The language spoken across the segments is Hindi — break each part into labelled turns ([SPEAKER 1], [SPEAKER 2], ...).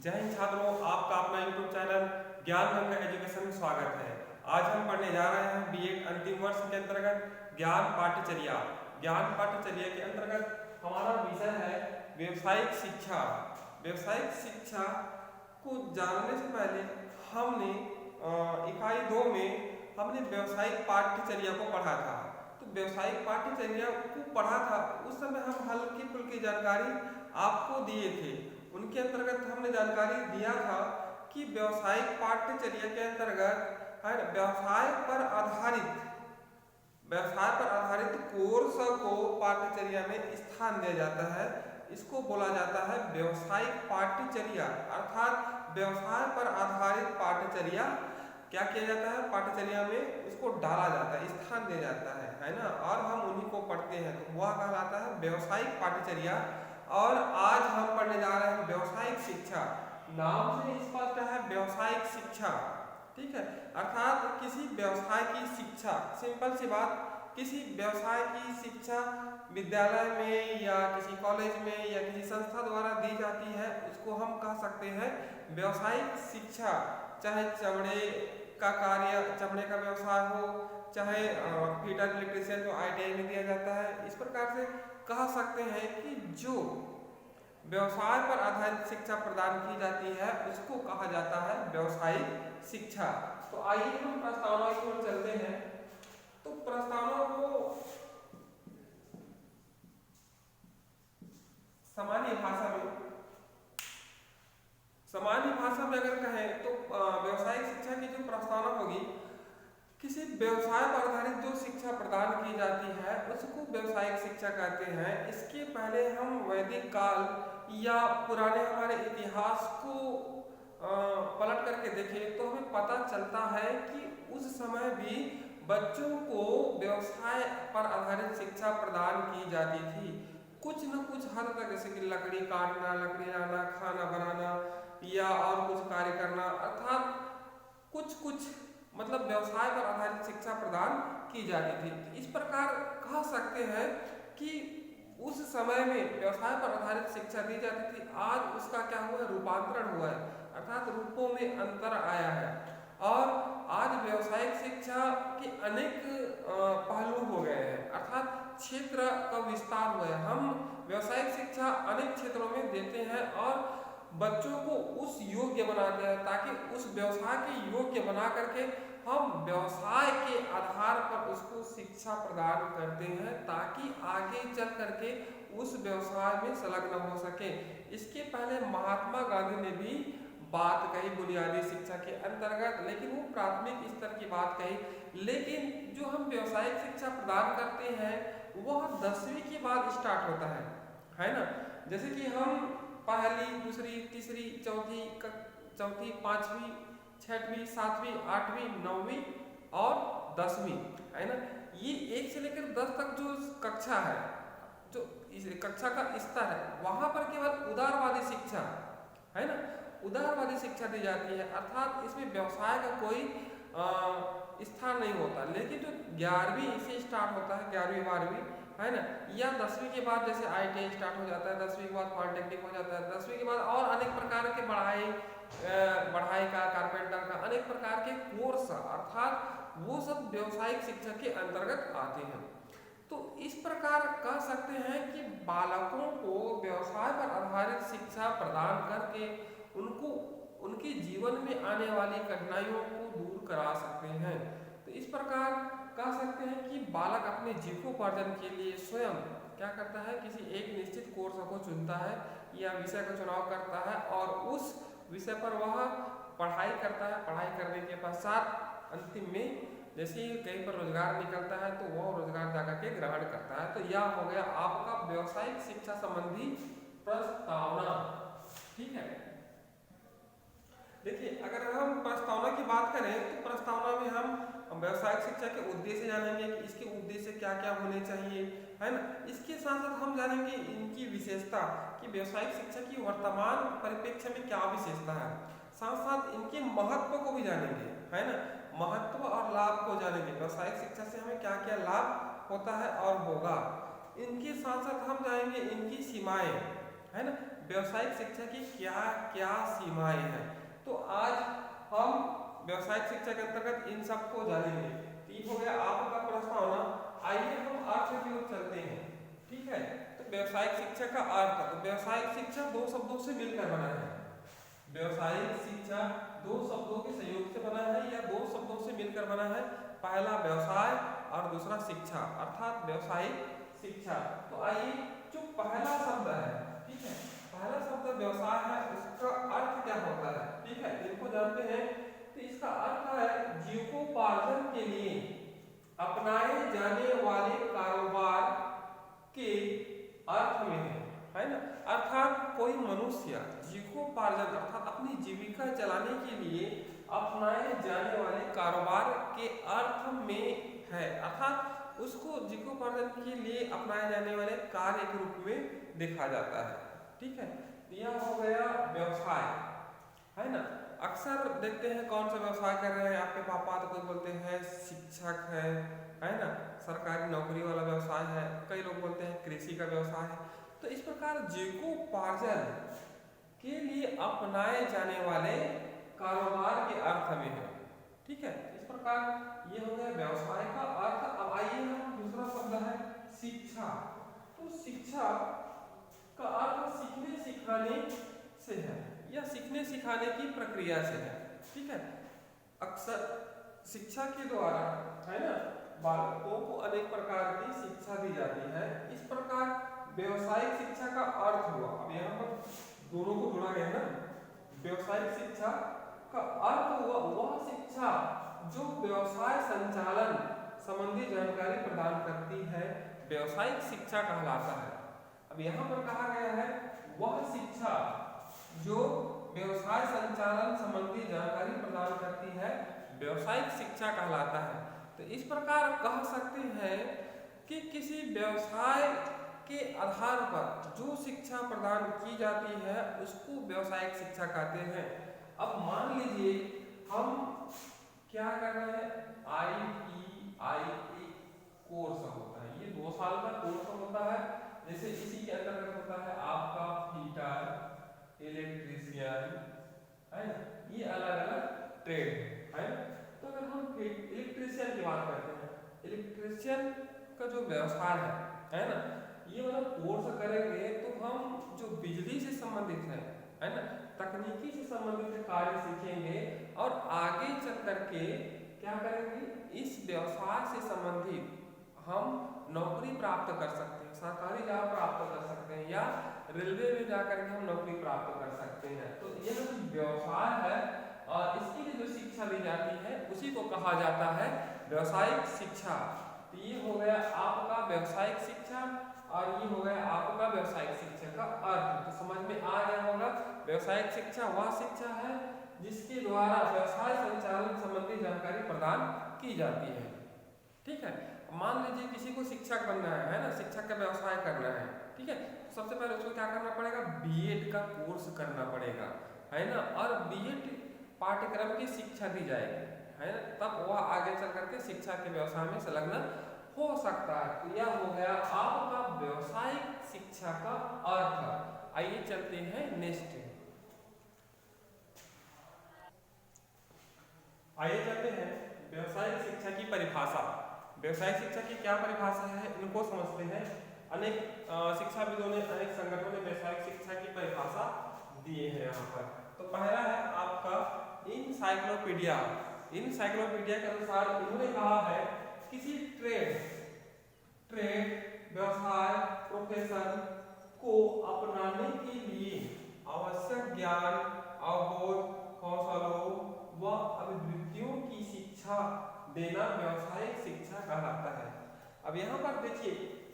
[SPEAKER 1] जय हिंद छात्रों, आपका अपना YouTube चैनल ज्ञान गंगा एजुकेशन में स्वागत है। आज हम पढ़ने जा रहे हैं बीएड अंतिम वर्ष के अंतर्गत ज्ञान पाठ्यचर्या। ज्ञान पाठ्यचर्या के अंतर्गत हमारा विषय है व्यवसायिक शिक्षा। व्यवसायिक शिक्षा को जानने से पहले हमने इकाई 2 में हमने व्यवसायिक पाठ्यचर्या को पढ़ा था। तो व्यवसायिक पाठ्यचर्या को पढ़ा था, उस समय हम हल्की फुल्की जानकारी आपको दिए थे। उनके अंतर्गत हमने जानकारी दिया था कि व्यवसायिक पाठ्यचर्या के अंतर्गत व्यवसाय पर आधारित कोर्स को पाठ्यचर्या में स्थान दिया जाता है। इसको बोला जाता है व्यवसायिक पाठ्यचर्या, अर्थात व्यवसाय पर आधारित पाठ्यचर्या क्या किया जाता है, पाठ्यचर्या में उसको डाला जाता है, स्थान दिया जाता है ना। और हम उन्हीं को पढ़ते हैं, तो वह कहलाता है व्यवसायिक पाठ्यचर्या। और आज हम पढ़ने जा रहे हैं व्यवसायिक शिक्षा। नाम से स्पष्ट है व्यवसायिक शिक्षा, ठीक है। अर्थात किसी व्यवसाय की शिक्षा, सिंपल सी बात, किसी व्यवसाय की शिक्षा विद्यालय में या किसी कॉलेज में या किसी संस्था द्वारा दी जाती है, उसको हम कह सकते हैं व्यवसायिक शिक्षा। चाहे चमड़े का कार्य, चमड़े का व्यवसाय हो, चाहे फिटर इलेक्ट्रीशियन जो ITI में दिया जाता है, इस प्रकार से कह सकते हैं कि जो व्यवसाय पर आधारित शिक्षा प्रदान की जाती है उसको कहा जाता है व्यवसायिक शिक्षा। तो आइए हम प्रस्तावना की ओर चलते हैं। तो प्रस्तावना को सामान्य भाषा में अगर कहें तो व्यवसायिक शिक्षा की जो प्रस्तावना होगी, किसी व्यवसाय पर आधारित जो शिक्षा प्रदान की जाती है उसको व्यवसायिक शिक्षा कहते हैं। इसके पहले हम वैदिक काल या पुराने हमारे इतिहास को पलट करके देखें तो हमें पता चलता है कि उस समय भी बच्चों को व्यवसाय पर आधारित शिक्षा प्रदान की जाती थी, कुछ न कुछ हद तक, जैसे कि लकड़ी काटना, लकड़ी लाना, खाना बनाना या और कुछ कार्य करना, अर्थात कुछ मतलब व्यवसाय पर आधारित शिक्षा प्रदान की जाती थी। तो इस प्रकार कह सकते हैं कि उस समय में व्यवसाय पर आधारित शिक्षा दी जाती थी। आज उसका क्या हुआ है, रूपांतरण हुआ है, अर्थात रूपों में अंतर आया है। और आज व्यवसायिक शिक्षा के अनेक पहलू हो गए हैं, अर्थात क्षेत्र का विस्तार हुआ है। हम व्यवसायिक शिक्षा अनेक क्षेत्रों में देते हैं और बच्चों को उस योग्य बनाते हैं, ताकि उस व्यवसाय के योग्य बना करके हम व्यवसाय के आधार पर उसको शिक्षा प्रदान करते हैं, ताकि आगे चल करके उस व्यवसाय में संलग्न हो सके। इसके पहले महात्मा गांधी ने भी बात कही बुनियादी शिक्षा के अंतर्गत, लेकिन वो प्राथमिक स्तर की बात कही। लेकिन जो हम व्यवसायिक शिक्षा प्रदान करते हैं वह 10वीं के बाद स्टार्ट होता है ना। जैसे कि हम पहली, दूसरी, तीसरी, चौथी, 5वीं, 6वीं, 7वीं, 8वीं, 9वीं और 10वीं, है ना। ये 1 से लेकर 10 तक जो कक्षा है, जो इस कक्षा का स्तर है, वहां पर केवल उदारवादी शिक्षा, है ना, उदारवादी शिक्षा दी जाती है, अर्थात इसमें व्यवसाय का कोई स्थान नहीं होता। लेकिन जो 11वीं से स्टार्ट होता है, 11वीं 12वीं, है ना, या 10वीं के बाद जैसे ITI स्टार्ट हो जाता है, 10वीं के बाद पॉलिटेक्निक हो जाता है, 10वीं के बाद और अनेक प्रकार के बढ़ाई का, कारपेंटर का, अनेक प्रकार के कोर्स, अर्थात वो सब व्यवसायिक शिक्षा के अंतर्गत आते हैं। तो इस प्रकार कह सकते हैं कि बालकों को व्यवसाय पर आधारित शिक्षा प्रदान करके उनको उनके जीवन में आने वाली कठिनाइयों को दूर करा सकते हैं। तो इस प्रकार कह सकते हैं कि बालक अपने जीविकोपार्जन के लिए स्वयं क्या करता है, किसी एक निश्चित कोर्स को चुनता है या विषय का चुनाव करता है और उस विषय पर वह पढ़ाई करता है। पढ़ाई करने के पश्चात अंतिम में जैसे कहीं पर रोजगार निकलता है तो वह रोजगार जाकर के ग्रहण करता है। तो यह हो गया आपका व्यवसायिक शिक्षा संबंधी प्रस्तावना, ठीक है। देखिए, अगर हम प्रस्तावना की बात करें तो प्रस्तावना में हम व्यवसायिक शिक्षा के उद्देश्य जानेंगे कि इसके उद्देश्य क्या क्या होने चाहिए, है ना। इसके साथ साथ हम जानेंगे इनकी विशेषता, कि व्यवसायिक शिक्षा की वर्तमान परिप्रेक्ष्य में क्या विशेषता है। साथ साथ इनके महत्व को भी जानेंगे, है ना, महत्व और लाभ को जानेंगे, व्यवसायिक शिक्षा से हमें क्या क्या लाभ होता है और होगा। इनके साथ साथ हम जानेंगे इनकी सीमाएं, है ना। व्यवसायिक शिक्षा की क्या क्या सीमाएं हैं। तो आज हम व्यवसायिक शिक्षा के अंतर्गत इन सबको जानेंगे। ठीक हो गया आपका प्रस्तावना। आइए हम अर्थ की ओर चलते हैं। ठीक है, तो व्यवसायिक शिक्षा का अर्थ, तो व्यवसायिक शिक्षा दो शब्दों से मिलकर बना है। व्यवसायिक शिक्षा दो शब्दों के संयोग से बना है या दो शब्दों से मिलकर बना है। पहला व्यवसाय और दूसरा शिक्षा, अर्थात व्यवसायिक शिक्षा। तो आइए जो पहला शब्द है, ठीक है, पहला शब्द व्यवसाय है, उसका अर्थ क्या होता है। ठीक है, इनको जानते हैं। तो इसका अर्थ है जीविकोपार्जन के लिए अपनाए जाने वाले कारोबार के अर्थ में है ना। अर्थात कोई मनुष्य जीविकोपार्जन अर्थात अपनी जीविका चलाने के लिए अपनाए जाने वाले कारोबार के अर्थ में है, अर्थात उसको जीविकोपार्जन के लिए अपनाए जाने वाले कार्य के रूप में देखा जाता है। ठीक है, यह हो गया व्यवसाय, है ना। अक्सर देखते हैं कौन सा व्यवसाय कर रहे हैं आपके पापा, तो कोई बोलते हैं शिक्षक है ना, सरकारी नौकरी वाला व्यवसाय है, कई लोग बोलते हैं कृषि का व्यवसाय है। तो इस प्रकार जीविकोपार्जन के लिए अपनाए जाने वाले कारोबार के अर्थ में है। ठीक है, इस प्रकार ये हो गया व्यवसाय का अर्थ। अब आइए हम दूसरा शब्द है शिक्षा। तो शिक्षा का अर्थ सीखने सिखाने से है या सीखने सिखाने की प्रक्रिया से है। ठीक है, अक्सर शिक्षा के द्वारा, है ना, बालकों को अनेक प्रकार की शिक्षा दी जाती है। इस प्रकार व्यवसायिक शिक्षा का अर्थ हुआ, अब यहाँ पर दोनों को जोड़ा गया ना। व्यवसायिक शिक्षा का अर्थ हुआ वह शिक्षा जो व्यवसाय संचालन संबंधी जानकारी प्रदान करती है, व्यवसायिक शिक्षा कहलाता है। अब यहाँ पर कहा गया है वह शिक्षा जो व्यवसाय संचालन संबंधी जानकारी प्रदान करती है, व्यवसायिक शिक्षा कहलाता है। तो इस प्रकार कह सकते हैं कि किसी व्यवसाय के आधार पर जो शिक्षा प्रदान की जाती है उसको व्यवसायिक शिक्षा कहते हैं। अब मान लीजिए हम क्या कर रहे हैं, ITI कोर्स होता है, ये 2 साल का कोर्स होता है। जैसे इसी के अंतर्गत होता है आपका फिटर, इलेक्ट्रीशियन, है ना, ये अलग अलग ट्रेड है। तो अगर हम इलेक्ट्रीशियन की बात करते हैं, इलेक्ट्रीशियन का जो व्यवसाय है ना, ये वाला कोर्स करेंगे तो हम जो बिजली से संबंधित है ना, तकनीकी से संबंधित कार्य सीखेंगे और आगे चल करके क्या करेंगे, इस व्यवसाय से संबंधित हम नौकरी प्राप्त कर सकते हैं, सरकारी जॉब प्राप्त कर सकते हैं या रेलवे में जाकर के हम नौकरी प्राप्त कर सकते हैं। तो यह जो व्यवसाय है और इसके लिए जो शिक्षा दी जाती है उसी को कहा जाता है व्यवसायिक शिक्षा। तो ये हो गया आपका व्यवसायिक शिक्षा और ये हो गया आपका व्यवसायिक शिक्षा का अर्थ। तो समझ में आ गया होगा, व्यवसायिक शिक्षा वह शिक्षा है जिसके द्वारा व्यवसाय संचालन संबंधी जानकारी प्रदान की जाती है। ठीक है, मान लीजिए किसी को शिक्षक बनना है ना, शिक्षक का व्यवसाय करना है। ठीक है, सबसे पहले उसको क्या करना पड़ेगा, बीएड का कोर्स करना पड़ेगा, है ना, और बीएड पाठ्यक्रम की शिक्षा दी जाएगी, है ना, तब वह आगे चल करके शिक्षा के व्यवसाय में संलग्न हो सकता है। तो यह हो गया आपका व्यवसायिक शिक्षा का अर्थ। आइए चलते हैं नेक्स्ट, आइए चलते हैं व्यवसायिक शिक्षा की परिभाषा। व्यवसायिक शिक्षा की क्या परिभाषा है इनको समझते हैं। अनेक शिक्षाविदों ने, अनेक संगठनों ने व्यवसायिक शिक्षा की परिभाषा दिए हैं यहाँ पर। तो पहला है आपका इनसाइक्लोपीडिया। इनसाइक्लोपीडिया के अनुसार इन्होंने कहा है किसी ट्रेड, व्यवसाय, प्रोफेशन को अपनाने के लिए आवश्यक ज्ञान, अवबोध, कौशलों व अभिवृत्तियों की शिक्षा देना व्यवसायिक शिक्षा कहलाता है। अब यहाँ पर देखिए,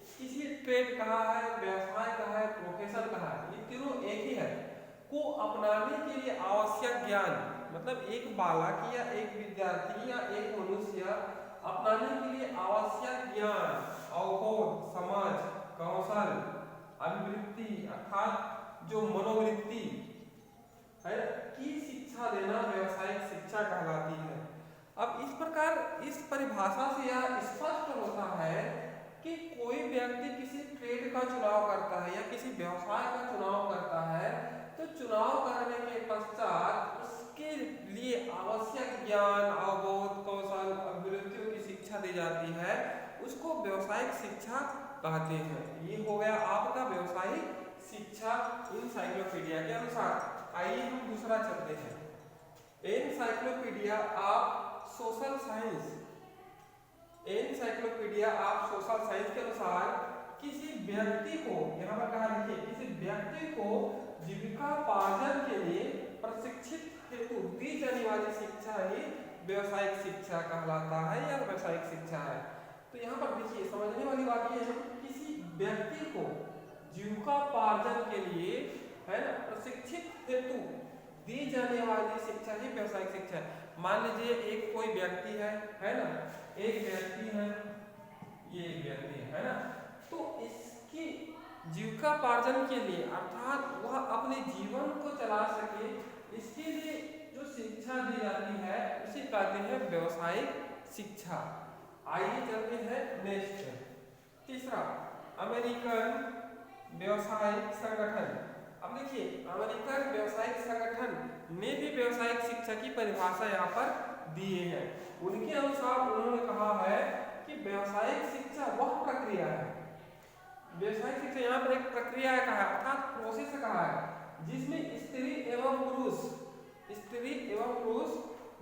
[SPEAKER 1] किसी ट्रेड कहा है, व्यवसाय कहा है, प्रोफेशन कहा है, ये तीनों एक ही है। को अपनाने के लिए आवश्यक ज्ञान, मतलब एक बालक या एक विद्यार्थी या एक मनुष्य अपनाने के लिए आवश्यक ज्ञान, अवबोध, समझ, कौशल, अभिवृत्ति अर्थात जो मनोवृत्ति है की शिक्षा देना व्यवसायिक शिक्षा कहलाती है। अब इस प्रकार इस परिभाषा से यह स्पष्ट होता है कि कोई व्यक्ति किसी ट्रेड का चुनाव करता है या किसी व्यवसाय का चुनाव करता है व्यवसायिक शिक्षा कहते हैं। ये हो गया आपका व्यवसायिक शिक्षा एनसाइक्लोपीडिया के अनुसार। आइए हम दूसरा चलते हैं। Encyclopedia of social science, encyclopedia of social science के अनुसार किसी व्यक्ति को, यहाँ पर कहा देखिए, किसी व्यक्ति को जीविकापार्जन के लिए प्रशिक्षित हेतु दी जाने वाली शिक्षा ही व्यवसायिक शिक्षा कहलाता है या व्यवसायिक शिक्षा है। तो यहाँ पर देखिए समझने वाली बात यह है कि किसी व्यक्ति को जीविकापार्जन के लिए, है ना, प्रशिक्षित हेतु दी जाने वाली शिक्षा ही व्यवसायिक शिक्षा है। मान लीजिए एक कोई व्यक्ति है ना, एक व्यक्ति है, ये एक व्यक्ति है ना, तो इसकी जीविकापार्जन के लिए अर्थात वह अपने जीवन को चला सके, इसके लिए जो शिक्षा दी जाती है उसे कहते हैं व्यवसायिक शिक्षा। आइए चलते हैं नेक्स्ट, तीसरा अमेरिकन व्यवसायिक संगठन। अब देखिए अमेरिकन व्यवसायिक संगठन ने भी व्यवसायिक शिक्षा की परिभाषा यहाँ पर दिए हैं। उनके अनुसार उन्होंने कहा है कि व्यवसायिक शिक्षा वह प्रक्रिया है, व्यवसायिक शिक्षा यहाँ पर एक प्रक्रिया है कहा, अर्थात प्रोसेस कहा है, जिसमें स्त्री एवं पुरुष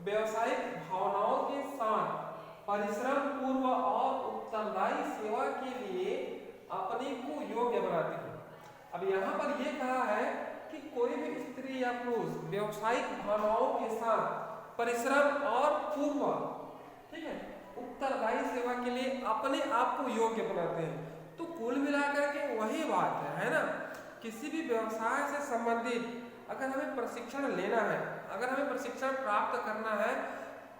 [SPEAKER 1] व्यवसायिक भावनाओं के साथ परिश्रम पूर्व और उत्तरदायी सेवा के लिए अपने को योग्य बनाते हैं। अब यहाँ पर यह कहा है कि कोई भी स्त्री या पुरुष व्यवसायिक भावनाओं के साथ परिश्रम और पूर्व, ठीक है, उत्तरदायी सेवा के लिए अपने आप को योग्य बनाते हैं। तो कुल मिलाकर के वही बात है ना, किसी भी व्यवसाय से संबंधित अगर हमें प्रशिक्षण लेना है, अगर हमें प्रशिक्षण प्राप्त करना है,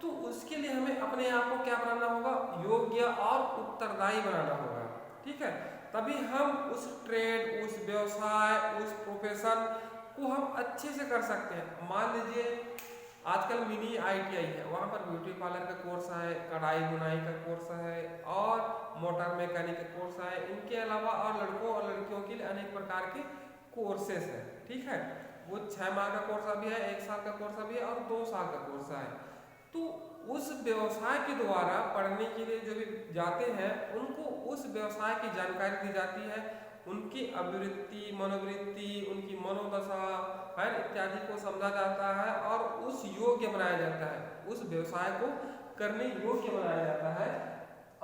[SPEAKER 1] तो उसके लिए हमें अपने आप को क्या बनाना होगा, योग्य और उत्तरदायी बनाना होगा। ठीक है, तभी हम उस ट्रेड, उस व्यवसाय, उस प्रोफेशन को हम अच्छे से कर सकते हैं। मान लीजिए आजकल मिनी ITI है, वहाँ पर ब्यूटी पार्लर का कोर्स है, कढ़ाई बुनाई का कोर्स है और मोटर मैकेनिक का कोर्स है। इनके अलावा और लड़कों और लड़कियों के लिए अनेक प्रकार के कोर्सेस है। ठीक है, वो 6 माह का कोर्स भी है, 1 साल का कोर्स भी है और 2 साल का कोर्स है। तो उस व्यवसाय के द्वारा पढ़ने के लिए जो भी जाते हैं उनको उस व्यवसाय की जानकारी दी जाती है, उनकी अभिवृत्ति, मनोवृत्ति, उनकी मनोदशा है इत्यादि को समझा जाता है और उस योग्य बनाया जाता है, उस व्यवसाय को करने योग्य बनाया जाता है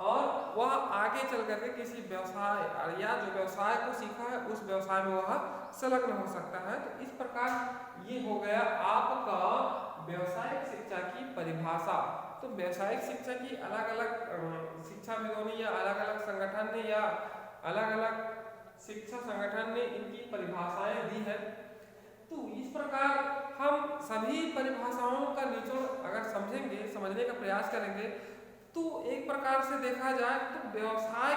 [SPEAKER 1] और वह आगे चल करके किसी व्यवसाय या जो व्यवसाय को सीखा है उस व्यवसाय में वह संलग्न हो सकता है। तो इस प्रकार ये हो गया आपका व्यवसायिक शिक्षा की परिभाषा। तो व्यवसायिक शिक्षा की अलग अलग शिक्षाविदों ने या अलग अलग संगठन ने या अलग अलग शिक्षा संगठन ने इनकी परिभाषाएं दी है। तो इस प्रकार हम सभी परिभाषाओं का निचोड़ अगर समझेंगे, समझने का प्रयास करेंगे, तो एक प्रकार से देखा जाए तो व्यवसाय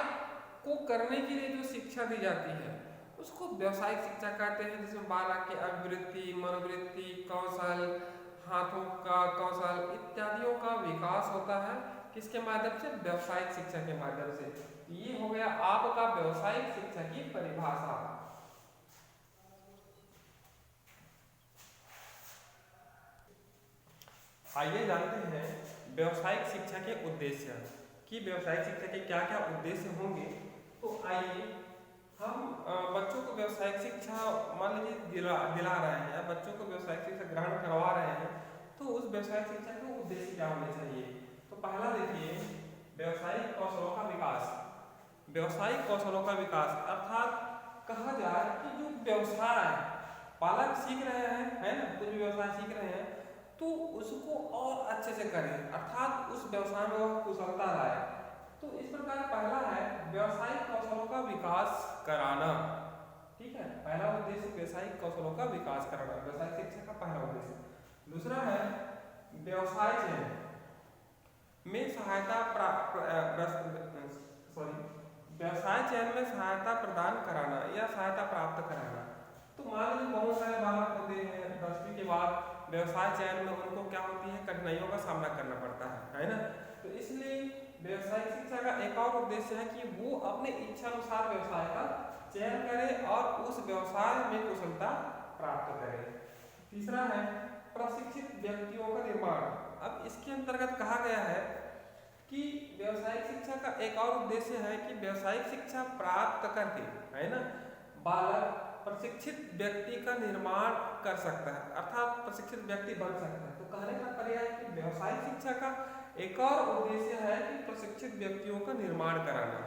[SPEAKER 1] को करने के लिए जो शिक्षा दी जाती है उसको व्यवसायिक शिक्षा कहते हैं, जिसमें 12 की अभिवृत्ति, मनोवृत्ति, कौशल, हाथों का कौशल इत्यादियों का विकास होता है। किसके माध्यम से, व्यवसायिक शिक्षा के माध्यम से। ये हो गया आपका व्यवसायिक शिक्षा की परिभाषा। आइए जानते हैं व्यवसायिक शिक्षा के उद्देश्य, कि व्यवसायिक शिक्षा के क्या क्या उद्देश्य होंगे। तो आइए हम बच्चों को व्यवसायिक शिक्षा मान लीजिए दिला रहे हैं या बच्चों को व्यवसायिक शिक्षा ग्रहण करवा रहे हैं, तो उस व्यवसायिक शिक्षा के उद्देश्य क्या होने चाहिए। तो पहला देखिए, व्यवसायिक कौशलों का विकास। व्यवसायिक कौशलों का विकास अर्थात कहा जाए कि जो व्यवसाय पालक सीख रहे हैं, है ना, कुछ भी व्यवसाय सीख रहे हैं तो उसको और अच्छे से करें, अर्थात उस व्यवसाय में वह कुशलता लाए। तो इस प्रकार पहला है व्यवसायिक कौशलों का विकास कराना। ठीक है, पहला उद्देश्य व्यवसायिक कौशलों का विकास कराना, व्यवसायिक शिक्षा का पहला उद्देश्य। दूसरा है व्यवसाय चयन में सहायता व्यवसाय चयन में सहायता प्रदान कराना या सहायता प्राप्त कराना। तो मान लीजिए बहुत सारे बालक होते हैं 10वीं के बाद व्यवसाय चयन में उनको क्या होती है, कठिनाइयों का सामना करना पड़ता है ना। तो इसलिए व्यवसायिक शिक्षा का एक और उद्देश्य है कि वो अपने इच्छा अनुसार व्यवसाय का चयन करे और उस व्यवसाय में कुशलता प्राप्त करे। तीसरा है प्रशिक्षित व्यक्तियों का निर्माण। अब इसके अंतर्गत कहा गया है कि व्यवसायिक शिक्षा का एक और उद्देश्य है कि व्यवसायिक शिक्षा प्राप्त करके, है ना, बालक प्रशिक्षित व्यक्ति का निर्माण कर सकता है, अर्थात प्रशिक्षित व्यक्ति बन सकता है। तो कहने का तात्पर्य है कि व्यवसायिक शिक्षा का एक और उद्देश्य है कि प्रशिक्षित व्यक्तियों का निर्माण कराना,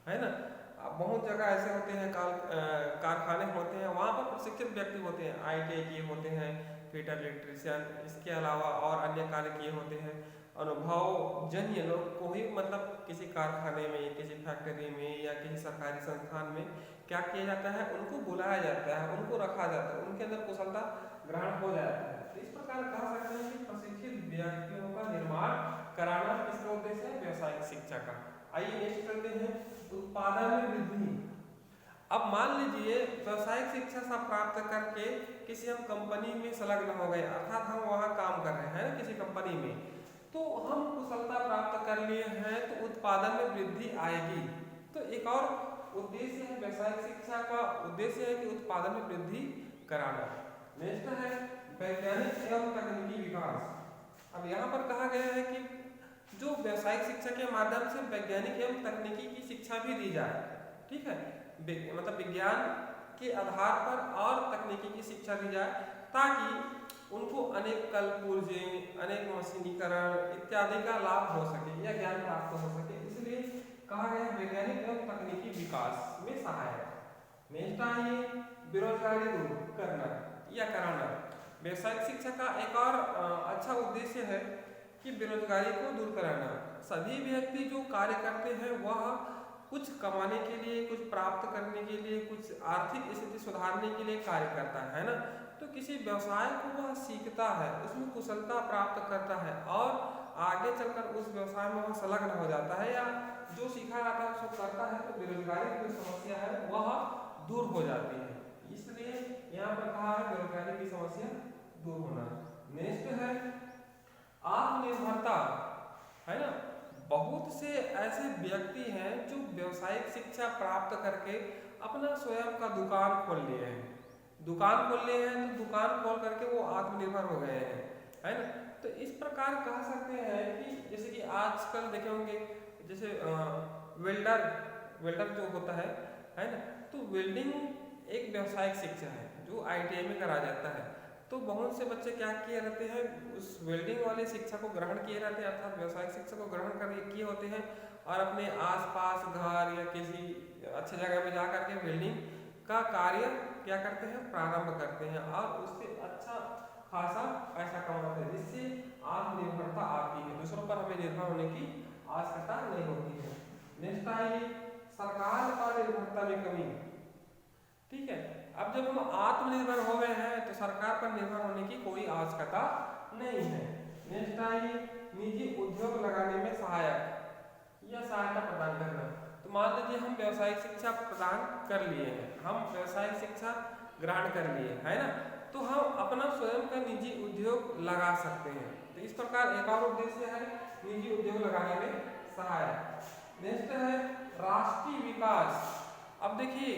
[SPEAKER 1] है ना। अब बहुत जगह ऐसे होते हैं, कारखाने होते हैं, वहाँ पर प्रशिक्षित व्यक्ति होते हैं, ITI किए होते हैं, फिटर, इलेक्ट्रीशियन, इसके अलावा और अन्य कार्य किए होते हैं। अनुभव जन्य लोग को ही मतलब किसी कारखाने में, किसी फैक्ट्री में या किसी सरकारी संस्थान में क्या किया जाता है, उनको बुलाया जाता है, उनको रखा जाता है, उनके अंदर कुशलता ग्रहण हो जाता है। तो इस प्रकार कह सकते हैं कि प्रशिक्षित व्यक्तियों का निर्माण कराना किसका उद्देश्य है, व्यवसायिक शिक्षा का। आइए नेक्स्ट करते हैं, उत्पादन में वृद्धि। अब मान लीजिए व्यवसायिक शिक्षा से प्राप्त करके किसी हम कंपनी में संलग्न हो गए, अर्थात हम वहाँ काम कर रहे हैं किसी कंपनी में, तो हम कुशलता प्राप्त कर लिए हैं, तो उत्पादन में वृद्धि आएगी। तो एक और उद्देश्य है व्यवसायिक शिक्षा का, उद्देश्य है कि उत्पादन में वृद्धि कराना। नेक्स्ट है वैज्ञानिक एवं तकनीकी विकास। अब यहाँ पर कहा गया है कि जो व्यवसायिक शिक्षा के माध्यम से वैज्ञानिक एवं तकनीकी की शिक्षा भी दी जाए, ठीक है, मतलब विज्ञान के आधार पर और तकनीकी की शिक्षा दी जाए, ताकि उनको अनेक कलपुर्जे, अनेक मशीनीकरण इत्यादि का लाभ हो सके या ज्ञान प्राप्त हो सके, इसलिए कहा गया वैज्ञानिक एवं तकनीकी विकास में सहायक। नेक्स्ट आइए बेरोजगारी दूर करना या कराना। व्यवसायिक शिक्षा का एक और अच्छा उद्देश्य है कि बेरोजगारी को दूर कराना। सभी व्यक्ति जो कार्य करते हैं वह कुछ कमाने के लिए, कुछ प्राप्त करने के लिए, कुछ आर्थिक स्थिति सुधारने के लिए कार्य करता है ना। तो किसी व्यवसाय को वह सीखता है, उसमें कुशलता प्राप्त करता है और आगे चलकर उस व्यवसाय में वह संलग्न हो जाता है या जो सीखा जाता है उसको करता है, तो बेरोजगारी की जो समस्या है वह दूर हो जाती है। इसलिए यहाँ पर कहा है बेरोजगारी की समस्या दूर होना। नेक्स्ट है आत्मनिर्भरता, है ना। बहुत से ऐसे व्यक्ति हैं जो व्यवसायिक शिक्षा प्राप्त करके अपना स्वयं का दुकान खोल लिए हैं, तो दुकान खोल करके वो आत्मनिर्भर हो गए हैं, है ना। तो इस प्रकार कह सकते हैं कि जैसे कि आजकल देखे होंगे, जैसे वेल्डर जो होता है ना, तो वेल्डिंग एक व्यवसायिक शिक्षा है जो ITI में करा जाता है। तो बहुत से बच्चे क्या किए रहते हैं, उस वेल्डिंग वाले शिक्षा को ग्रहण किए रहते हैं, अर्थात व्यवसायिक शिक्षा को ग्रहण कर किए होते हैं और अपने आसपास घर या किसी अच्छी जगह में जा करके वेल्डिंग का कार्य क्या करते हैं, प्रारंभ करते हैं और उससे अच्छा खासा पैसा कमाते हैं, जिससे आत्मनिर्भरता आती है, दूसरों पर हमें निर्भर होने की आवश्यकता नहीं होती है। नेक्स्ट आइए सरकार पर निर्भरता में कमी। ठीक है, अब जब हम आत्मनिर्भर हो गए हैं तो सरकार पर निर्भर होने की कोई आवश्यकता नहीं है। नेक्स्ट आइए निजी उद्योग लगाने में सहायक या सहायता प्रदान करना। तो मान लीजिए हम व्यवसायिक शिक्षा प्रदान कर लिए हैं, हम व्यवसायिक शिक्षा ग्रहण कर लिए, है ना, तो हम अपना स्वयं का निजी उद्योग लगा सकते हैं। तो इस प्रकार एक और उद्देश्य है निजी उद्योग लगाने में सहायक। नेक्स्ट है राष्ट्रीय विकास। अब देखिए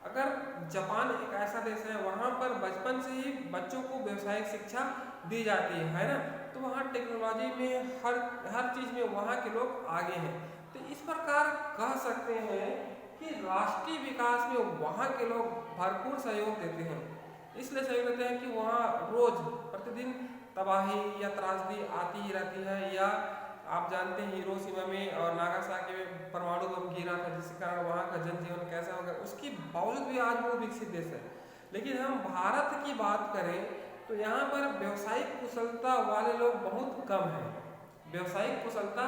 [SPEAKER 1] अगर जापान एक ऐसा देश है, वहाँ पर बचपन से ही बच्चों को व्यवसायिक शिक्षा दी जाती है ना, तो वहाँ टेक्नोलॉजी में हर चीज़ में वहाँ के लोग आगे हैं। तो इस प्रकार कह सकते हैं कि राष्ट्रीय विकास में वहाँ के लोग भरपूर सहयोग देते हैं। इसलिए सहयोग देते हैं कि वहाँ रोज प्रतिदिन तबाही या त्रासदी आती ही रहती है, या आप जानते हैं हिरोशिमा में और नागासाकी में परमाणु बम गिरा था, जिसके कारण वहाँ का जनजीवन कैसा होगा, उसके बावजूद भी आज वो विकसित देश है। लेकिन हम भारत की बात करें तो यहाँ पर व्यवसायिक कुशलता वाले लोग बहुत कम हैं, व्यवसायिक कुशलता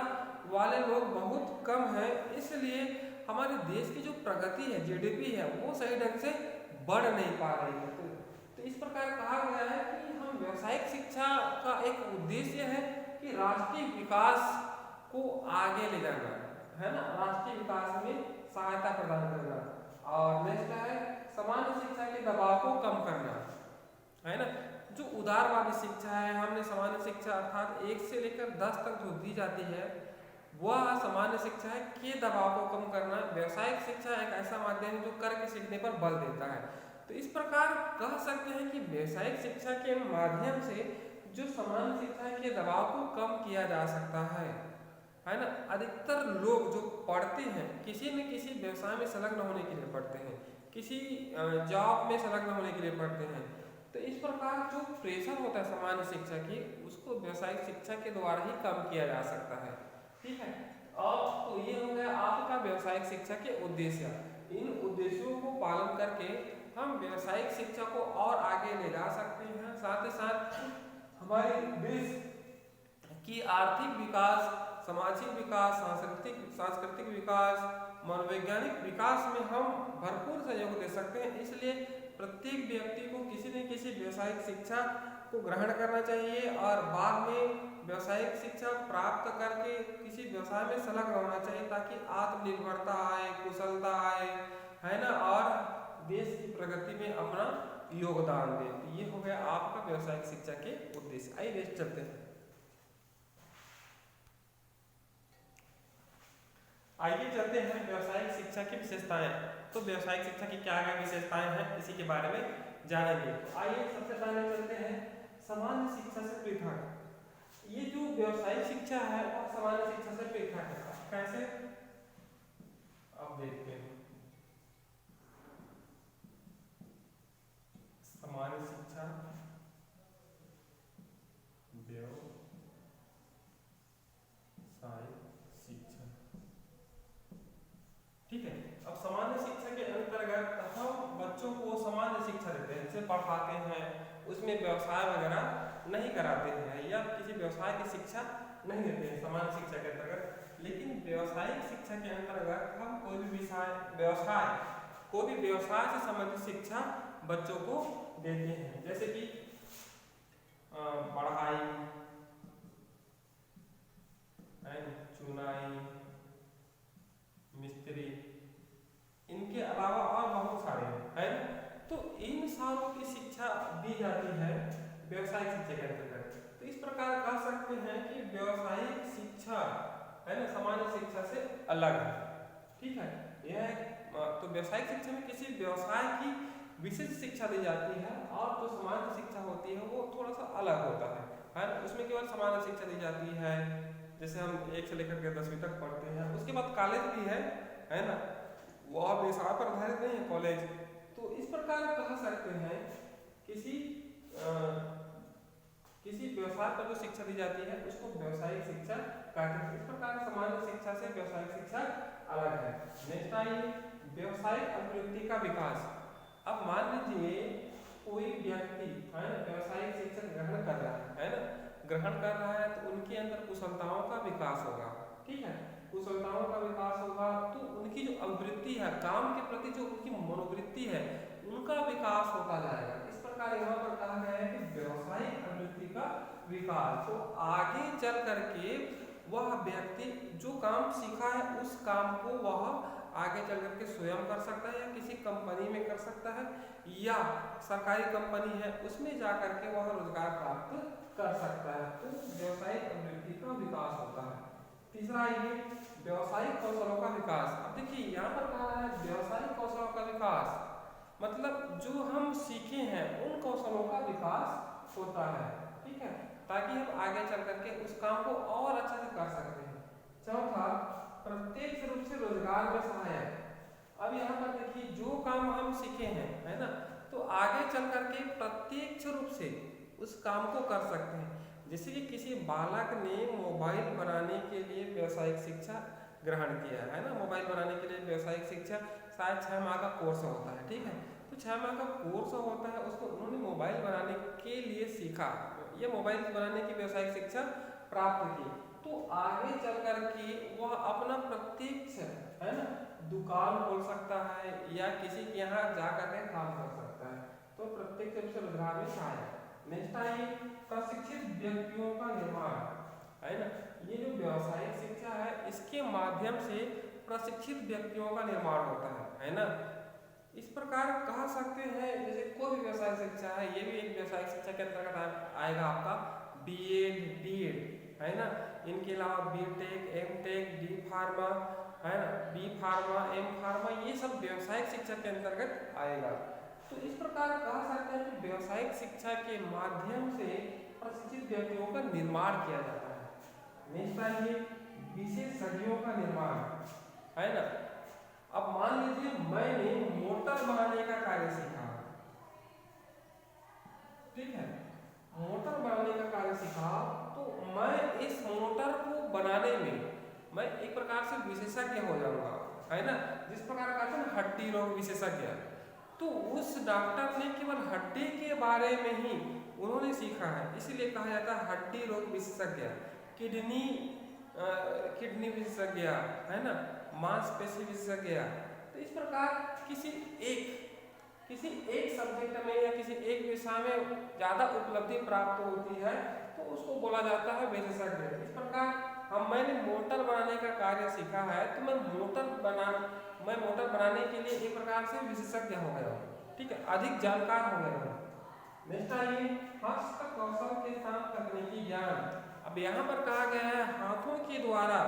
[SPEAKER 1] वाले लोग बहुत कम हैं, इसलिए हमारे देश की जो प्रगति है, GDP है, वो सही ढंग से बढ़ नहीं पा रही है। तो इस प्रकार कहा गया है कि हम व्यवसायिक शिक्षा का एक उद्देश्य है कि राष्ट्रीय विकास को आगे ले जाना, है ना, राष्ट्रीय विकास में सहायता प्रदान करना। और नेक्स्ट है सामान्य शिक्षा के दबाव को कम करना, है ना। जो उदारवादी शिक्षा है, हमने सामान्य शिक्षा अर्थात 1 से लेकर 10 तक जो दी जाती है वह सामान्य शिक्षा है के दबाव को कम करना। व्यवसायिक शिक्षा एक ऐसा माध्यम है जो करके सीखने पर बल देता है। तो इस प्रकार कह सकते हैं कि व्यवसायिक शिक्षा के माध्यम से जो सामान्य शिक्षा के दबाव को कम किया जा सकता है। है ना, अधिकतर लोग जो पढ़ते हैं किसी न किसी व्यवसाय में संलग्न होने के लिए पढ़ते हैं, किसी जॉब में संलग्न होने के लिए पढ़ते हैं। तो इस प्रकार जो प्रेशर होता है सामान्य शिक्षा की, उसको व्यावसायिक शिक्षा के द्वारा ही कम किया जा सकता है। ठीक है, और तो ये हो गया आपका व्यावसायिक शिक्षा के उद्देश्य। इन उद्देश्यों को पालन करके हम व्यावसायिक शिक्षा को और आगे ले जा सकते हैं। साथ ही साथ हमारे देश की आर्थिक विकास, सामाजिक विकास, सांस्कृतिक विकास, मनोवैज्ञानिक विकास में हम भरपूर सहयोग दे सकते हैं। इसलिए प्रत्येक व्यक्ति को किसी न किसी व्यावसायिक शिक्षा को ग्रहण करना चाहिए और बाद में व्यावसायिक शिक्षा प्राप्त करके किसी व्यवसाय में संलग्न होना चाहिए, ताकि आत्मनिर्भरता आए, कुशलता आए, है ना, और देश की प्रगति में अपना योगदान दे। तो ये हो गया आपका व्यावसायिक शिक्षा के उद्देश्य। आइए नेक्स्ट चलते हैं। आइए चलते हैं व्यावसायिक शिक्षा की विशेषताएं। तो व्यावसायिक शिक्षा की क्या क्या विशेषताएं हैं, इसी के बारे में जानेंगे। तो आइए सबसे पहले चलते हैं सामान्य शिक्षा से पृथक। ये जो व्यावसायिक शिक्षा है वह सामान्य शिक्षा से पृथक है। कैसे, अब देखते हैं। सामान्य शिक्षा, ठीक है। अब सामान्य शिक्षा के अंतर्गत हम बच्चों को सामान्य शिक्षा देते हैं, जैसे पढ़ाते हैं, उसमें व्यवसाय वगैरह नहीं कराते हैं या किसी व्यवसाय की शिक्षा नहीं देते हैं सामान्य शिक्षा के अंतर्गत। लेकिन व्यावसायिक शिक्षा के अंतर्गत हम कोई भी व्यवसाय से संबंधित शिक्षा बच्चों को देते हैं, जैसे कि पढ़ाई, चुनाई, मिस्त्री, इनके अलावा और बहुत सारे हैं। तो इन सारों की शिक्षा दी जाती है व्यावसायिक शिक्षा के अंतर्गत। तो इस प्रकार कह सकते हैं कि व्यावसायिक शिक्षा, है ना, सामान्य शिक्षा से अलग है। ठीक है, यह तो व्यावसायिक शिक्षा में किसी व्यवसाय की विशेष शिक्षा दी जाती है, और जो सामान्य शिक्षा होती है वो थोड़ा सा अलग होता है ना। उसमें केवल सामान्य शिक्षा दी जाती है, जैसे हम 1 से लेकर के 10वीं तक पढ़ते हैं। उसके बाद कॉलेज भी है ना, वह व्यवसाय पर आधारित नहीं है कॉलेज। तो इस प्रकार कह सकते हैं किसी व्यवसाय पर जो शिक्षा दी जाती है उसको व्यावसायिक शिक्षा कहते हैं। इस प्रकार सामान्य शिक्षा से व्यावसायिक शिक्षा अलग है। नेक्स्ट आइए व्यावसायिक अभिवृत्ति का विकास। अब मान लीजिए कोई व्यक्ति है ना व्यावसायिक शिक्षा ग्रहण कर रहा है ना, ग्रहण कर रहा है, तो उनके अंदर कुशलताओं का विकास होगा। ठीक है, कुशलताओं का विकास होगा तो उनकी जो अभिवृत्ति है, काम के प्रति जो उनकी मनोवृत्ति है, उनका विकास होता जाएगा। इस प्रकार यहाँ पर कहा गया है कि व्यावसायिक अभिवृत्ति का विकास, तो आगे चल करके वह व्यक्ति जो काम सीखा है उस काम को वह आगे चल करके स्वयं कर सकता है, या किसी कंपनी में कर सकता है, या सरकारी कंपनी है उसमें जा करके वह रोजगार प्राप्त कर सकता है। तो व्यावसायिक अभिवृत्ति का विकास होता है। तीसरा ये व्यावसायिक कौशलों का विकास। अब देखिए यहाँ पर कहा है व्यावसायिक कौशलों का विकास, मतलब जो हम सीखे हैं उन कौशलों का विकास होता है। ठीक है, ताकि हम आगे चल करके उस काम को और अच्छे से कर सकते हैं। चौथा, प्रत्यक्ष रूप से रोजगार में सहायक। अब यहाँ पर देखिए जो काम हम सीखे हैं, है ना, तो आगे चल करके प्रत्यक्ष रूप से उस काम को कर सकते हैं। जैसे कि किसी बालक ने मोबाइल बनाने के लिए व्यावसायिक शिक्षा ग्रहण किया है ना, मोबाइल बनाने के लिए व्यावसायिक शिक्षा शायद 6 माह का कोर्स होता है। ठीक है, तो 6 माह का कोर्स होता है, उसको उन्होंने मोबाइल बनाने के लिए सीखा, ये मोबाइल बनाने की व्यावसायिक शिक्षा प्राप्त की। तो आगे चल करके वह अपना प्रत्यक्ष, है ना, दुकान खोल सकता है या किसी के यहाँ जा करके काम कर सकता है। तो प्रत्यक्ष रूप से रोजगार में सहायक। नेक्स्ट आइए प्रशिक्षित व्यक्तियों का निर्माण, है ना, ये जो व्यावसायिक शिक्षा है इसके माध्यम से प्रशिक्षित व्यक्तियों का निर्माण होता है ना। इस प्रकार कह सकते हैं जैसे कोई भी व्यवसायिक शिक्षा है, ये भी एक व्यावसायिक शिक्षा के अंतर्गत आएगा आपका बीएड, डीएड, है ना, इनके अलावा बीटेक, एमटेक, डी फार्मा, है ना, बी फार्मा, एम फार्मा, ये सब व्यावसायिक शिक्षा के अंतर्गत आएगा। तो इस प्रकार कह सकते हैं कि व्यावसायिक शिक्षा के माध्यम से प्रशिक्षित व्यक्तियों का निर्माण किया जाता है। नेक्स्ट आइए विशेषज्ञों का निर्माण, है ना। अब मान लीजिए मैंने मोटर बनाने का कार्य सीखा, ठीक है, मोटर बनाने का कार्य सीखा, तो मैं इस मोटर को बनाने में मैं एक प्रकार से विशेषज्ञ हो जाऊंगा, है ना। जिस प्रकार कहते हैं हड्डी रोग विशेषज्ञ, तो उस डॉक्टर ने केवल हड्डी के बारे में ही उन्होंने सीखा है, इसीलिए कहा जाता है हड्डी रोग विशेषज्ञ। किडनी किडनी विशेषज्ञ, है ना, मांसपेशी विशेषज्ञ। तो इस प्रकार किसी एक सब्जेक्ट में या किसी एक विषय में ज्यादा उपलब्धि प्राप्त होती है तो उसको बोला जाता है विशेषज्ञ। इस प्रकार मैंने मोटर बनाने का कार्य सीखा है, तो मैं मोटर बनाने के लिए एक प्रकार से विशेषज्ञ हो गया हूँ, ठीक है, अधिक जानकार हो गया हूँ। नेक्स्ट आइए, हस्त कौशल के साथ तकनीकी ज्ञान। अब यहाँ पर कहा गया है हाथों के द्वारा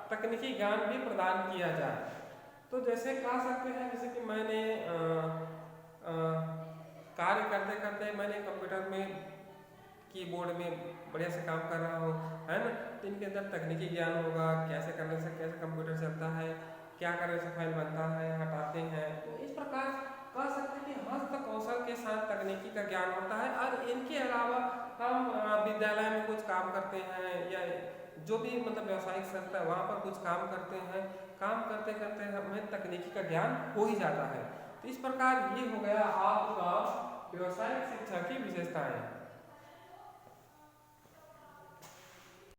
[SPEAKER 1] तकनीकी ज्ञान भी प्रदान किया जाए। तो जैसे कह सकते हैं, जैसे कि मैंने कार्य करते करते मैंने कंप्यूटर में कीबोर्ड में बढ़िया से काम कर रहा हूँ, है ना, तो इनके अंदर तकनीकी ज्ञान होगा, कैसे करने से कैसे कंप्यूटर चलता है, क्या करने से फाइल बनता है, हटाते हैं। तो इस प्रकार कह सकते हैं कि हस्त कौशल के साथ तकनीकी का ज्ञान होता है। और इनके अलावा हम विद्यालय में कुछ काम करते हैं या जो भी मतलब व्यावसायिक संस्था है वहाँ पर कुछ काम करते हैं, काम करते करते हमें तकनीकी का ज्ञान हो ही जाता है। तो इस प्रकार ये हो गया आपका व्यावसायिक शिक्षा की विशेषताएं।